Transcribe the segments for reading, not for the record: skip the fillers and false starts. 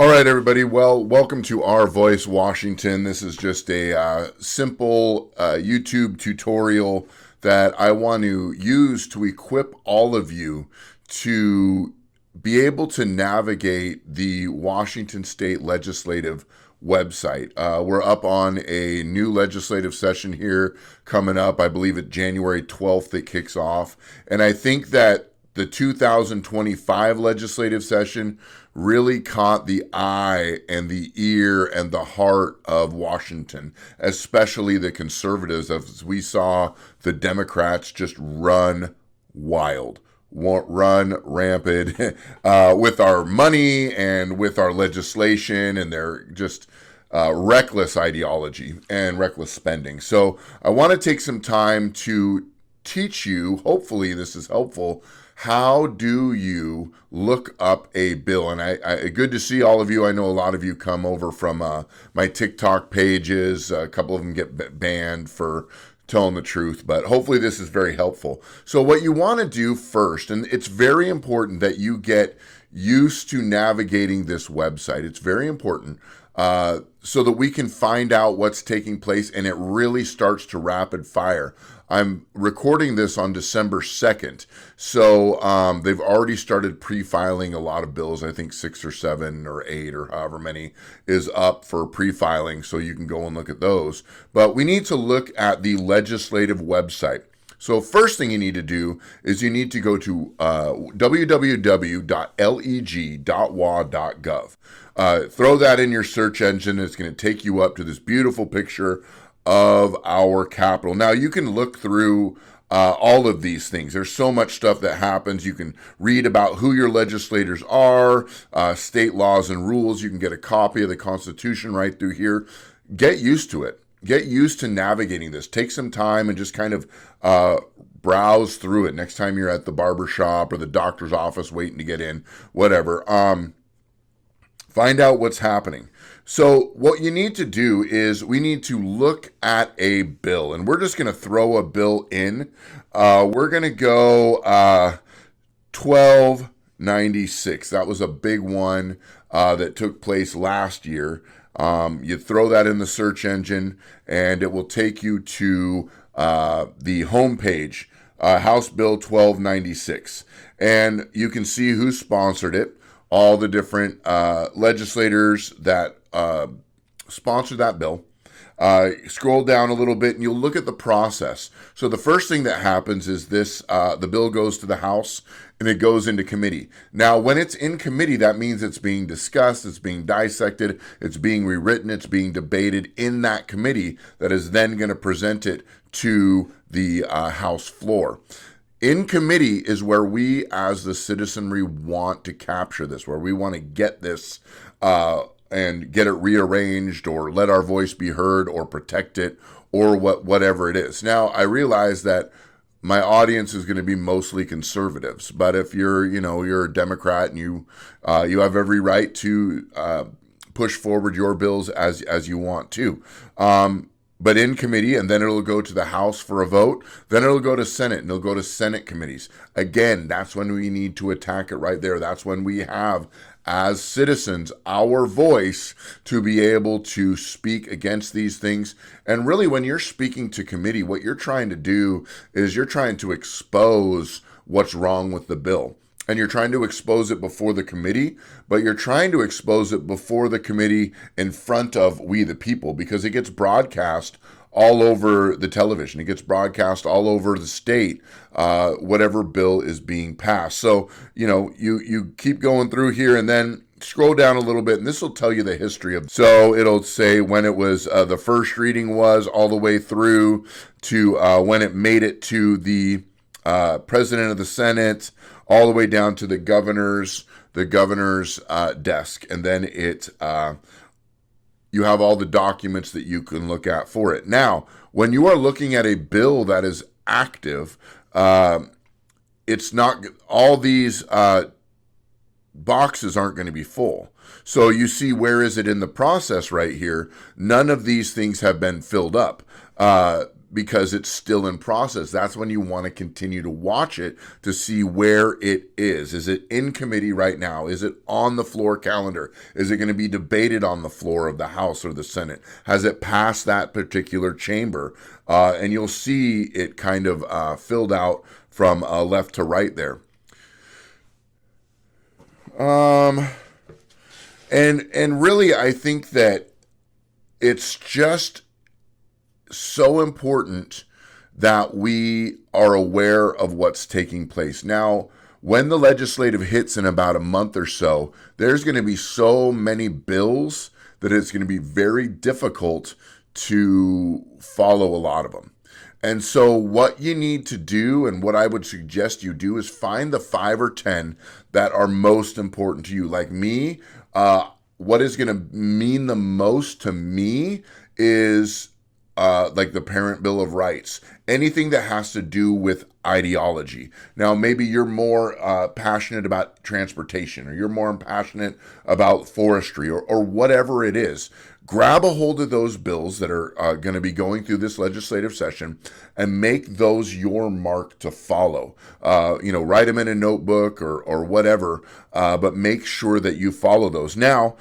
All right, everybody. Well, welcome to Our Voice Washington. This is just a simple YouTube tutorial that I want to use to equip all of you to be able to navigate the Washington State Legislative website. We're up on a new legislative session here coming up. I believe it January 12th it kicks off. And I think that the 2025 legislative session really caught the eye and the ear and the heart of Washington, especially the conservatives, as we saw the Democrats just run wild, run rampant with our money and with our legislation and their just reckless ideology and reckless spending. So I want to take some time to teach you, hopefully this is helpful, how do you look up a bill? And I good to see all of you. I know a lot of you come over from my TikTok pages. A couple of them get banned for telling the truth, but hopefully this is very helpful. So what you want to do first, and it's very important that you get used to navigating this website. It's very important so that we can find out what's taking place and it really starts to rapid fire. I'm recording this on December 2nd, so they've already started pre-filing a lot of bills. I think 6 or 7 or 8 or however many is up for pre-filing, so you can go and look at those. But we need to look at the legislative website. So first thing you need to do is you need to go to www.leg.wa.gov. Throw that in your search engine. It's going to take you up to this beautiful picture of our Capitol. Now, you can look through all of these things. There's so much stuff that happens. You can read about who your legislators are, state laws and rules. You can get a copy of the Constitution right through here. Get used to it. Get used to navigating this. Take some time and just kind of browse through it. Next time you're at the barber shop or the doctor's office waiting to get in, whatever. Find out what's happening. So what you need to do is we need to look at a bill, and we're just going to throw a bill in. We're going to go 1296. That was a big one that took place last year. You throw that in the search engine, and it will take you to the homepage, House Bill 1296. And you can see who sponsored it, all the different legislators that sponsored that bill. Scroll down a little bit and you'll look at the process. So the first thing that happens is this, the bill goes to the House and it goes into committee. Now, when it's in committee, that means it's being discussed, it's being dissected, it's being rewritten, it's being debated in that committee that is then going to present it to the House floor. In committee is where we as the citizenry want to capture this, where we want to get this and get it rearranged or let our voice be heard or protect it or whatever it is. Now, I realize that my audience is going to be mostly conservatives, but if you're a Democrat and you have every right to push forward your bills as you want to. But in committee, and then it'll go to the House for a vote. Then it'll go to Senate, and it'll go to Senate committees. Again, that's when we need to attack it right there. That's when we have, as citizens, our voice to be able to speak against these things. And really, when you're speaking to committee, what you're trying to do is you're trying to expose what's wrong with the bill. And you're trying to expose it before the committee, but you're trying to expose it before the committee in front of we the people, because it gets broadcast all over the television. It gets broadcast all over the state, whatever bill is being passed. So, you keep going through here and then scroll down a little bit, and this will tell you the history of. So it'll say when it was, the first reading was all the way through to when it made it to the president of the Senate, all the way down to the governor's desk, and then you have all the documents that you can look at for it. Now, when you are looking at a bill that is active, it's not all these boxes aren't going to be full. So you see, where is it in the process right here? None of these things have been filled up. because it's still in process. That's when you want to continue to watch it to see where it is. Is it in committee right now? Is it on the floor calendar? Is it going to be debated on the floor of the House or the Senate? Has it passed that particular chamber? And you'll see it kind of filled out from left to right there. And really, I think that it's just so important that we are aware of what's taking place. Now, when the legislative hits in about a month or so, there's going to be so many bills that it's going to be very difficult to follow a lot of them. And so what you need to do, and what I would suggest you do, is find the 5 or 10 that are most important to you. Like me, what is going to mean the most to me is like the Parent Bill of Rights, anything that has to do with ideology. Now, maybe you're more passionate about transportation, or you're more passionate about forestry, or whatever it is. Grab a hold of those bills that are going to be going through this legislative session and make those your mark to follow. Write them in a notebook or whatever, but make sure that you follow those. Now,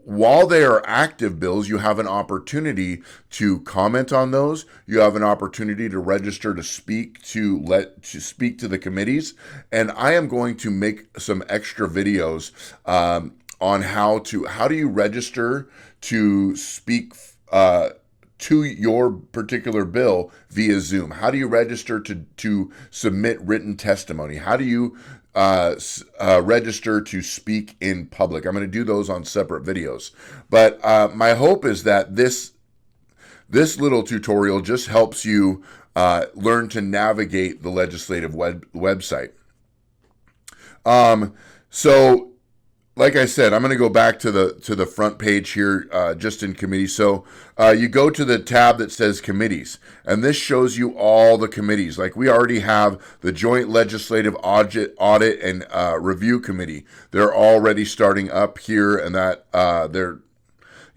while they are active bills, you have an opportunity to comment on those. You have an opportunity to register to speak to the committees. And I am going to make some extra videos on how do you register to speak to your particular bill via Zoom. How do you register to submit written testimony? How do you register to speak in public? I'm going to do those on separate videos. But my hope is that this little tutorial just helps you learn to navigate the legislative website. So, like I said, I'm going to go back to the front page here, just in committee. So you go to the tab that says committees, and this shows you all the committees. Like, we already have the Joint Legislative Audit and Review Committee. They're already starting up here, and that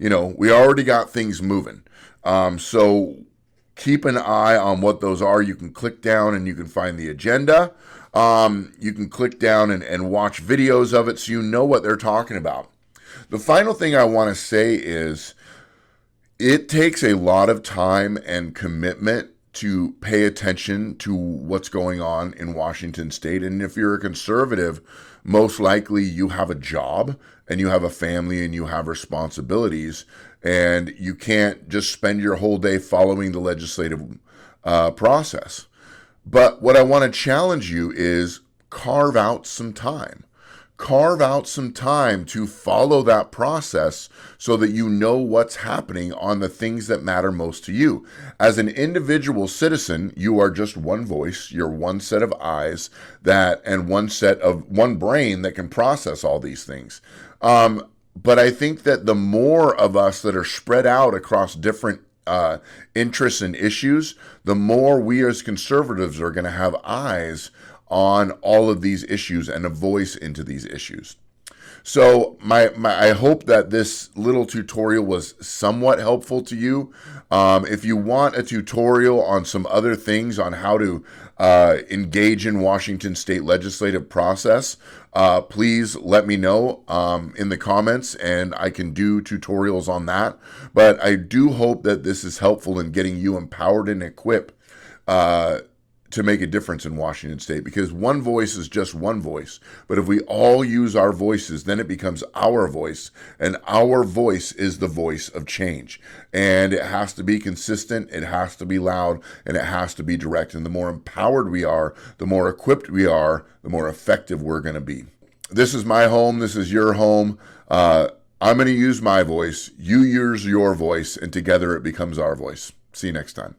we already got things moving. So keep an eye on what those are. You can click down and you can find the agenda. You can click down and watch videos of it so you know what they're talking about. The final thing I want to say is it takes a lot of time and commitment to pay attention to what's going on in Washington State. And if you're a conservative, most likely you have a job and you have a family and you have responsibilities, and you can't just spend your whole day following the legislative process. But what I want to challenge you is carve out some time. Carve out some time to follow that process so that you know what's happening on the things that matter most to you. As an individual citizen, you are just one voice, you're one set of eyes and one brain that can process all these things. But I think that the more of us that are spread out across different interests and issues, the more we as conservatives are going to have eyes on all of these issues and a voice into these issues. So I hope that this little tutorial was somewhat helpful to you. If you want a tutorial on some other things on how to engage in Washington State legislative process, please let me know in the comments, and I can do tutorials on that. But I do hope that this is helpful in getting you empowered and equipped to make a difference in Washington State, because one voice is just one voice. But if we all use our voices, then it becomes our voice, and our voice is the voice of change. And it has to be consistent, it has to be loud, and it has to be direct. And the more empowered we are, the more equipped we are, the more effective we're going to be. This is my home. This is your home. I'm going to use my voice. You use your voice, and together it becomes our voice. See you next time.